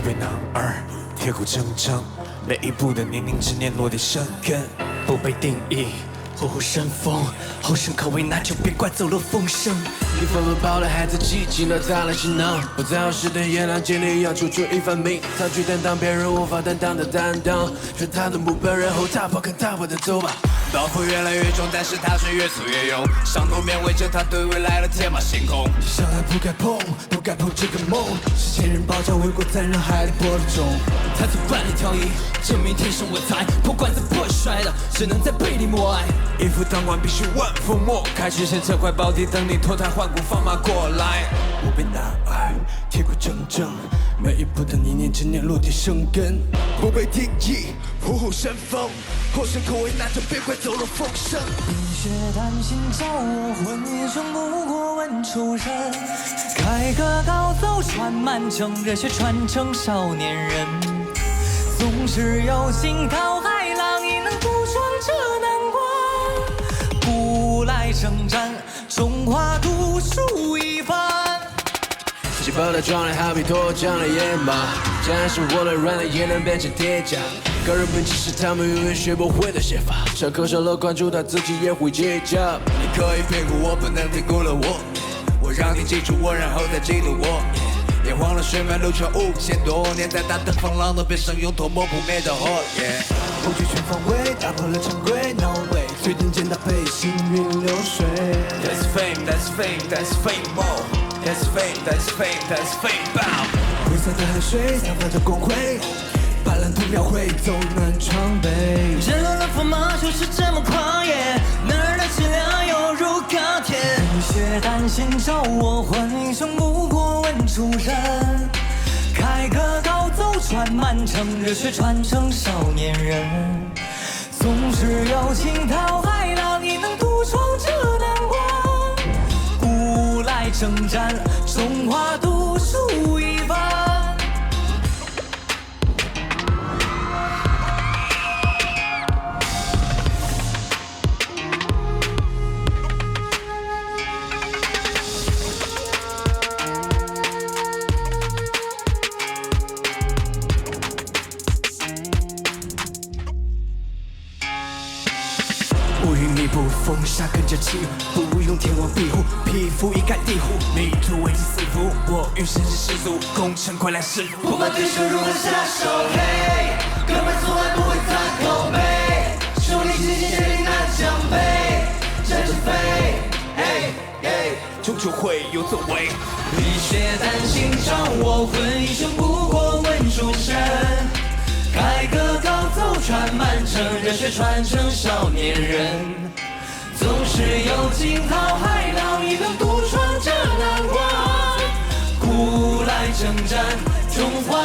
被男儿铁骨铮铮，每一步的年龄执念落地生根，不被定义。虎虎生风，后生可畏，那就别怪走漏风声。你纷纷跑了，孩子记起了他的行囊，不再有时的夜郎尽力要处出一番名堂，去担当别人无法担当的担当，选他的目标，然后大跑，跟大跑的走吧。包袱越来越重，但是他却越挫越勇，伤痛面围着他对未来的天马行空。上来不该碰，不该碰这个梦，是前人包夹为国，在人海里播种。他曾万里挑一，证明天生我材，破罐子不会摔的，只能在背里默哀。一夫当关必须万夫莫开，曲线车快宝地，等你脱胎换骨，放马过来。我被男儿铁骨铮铮，每一步的念念执念落地生根，不被定义，虎虎生风，后生可畏，那就别怪走漏风声。冰雪丹心照我魂，一生不过问出身。改革高奏传满城，热血传承少年人。纵使有惊涛骇浪，亦能独闯这难关。古来征战，中华独树一番。气泡的壮烈，好比脱缰的野马，战胜活的软的也能变成铁甲。个人本质是他们永远学不会的写法，上课少了关注他自己也会结痂。你可以评估我，不能评估了我。我让你记住我，然后再记录我。也忘了水漫路程5000多年，再大的风浪都变成用唾沫扑灭的火。攻击全方位，打破了常规 ，No way， 最顶尖搭配，行云流水。That's fame, that's fame, that's fame more. That's fame, that's fame, that's fame bound. 挥洒的汗水，散发着光辉，把蓝图描绘，走南闯北。人龙的风马就是这么狂野，男儿的气量犹如钢铁。冰雪丹心照我魂，英雄不过问出身。改革高奏传满城，热血传承少年人。纵使有惊涛骇浪，亦能独闯这难关。古来征战，中华独树一番。乌云密布，风沙跟着起舞，不用天王庇护，匹夫一概地虎，迷途危机四伏，我欲身是士卒，攻城快来师傅。不管对手如何下手，嘿，哥们从来不会擦口碑，兄弟齐心协力拿奖杯，战是飞，嘿，嘿，终究会有作为。浴血丹心照我魂，一生不过问出身。改革高奏传满城，热血传承少年人。纵使有惊涛骇浪，亦能独闯这难关。古来征战，中华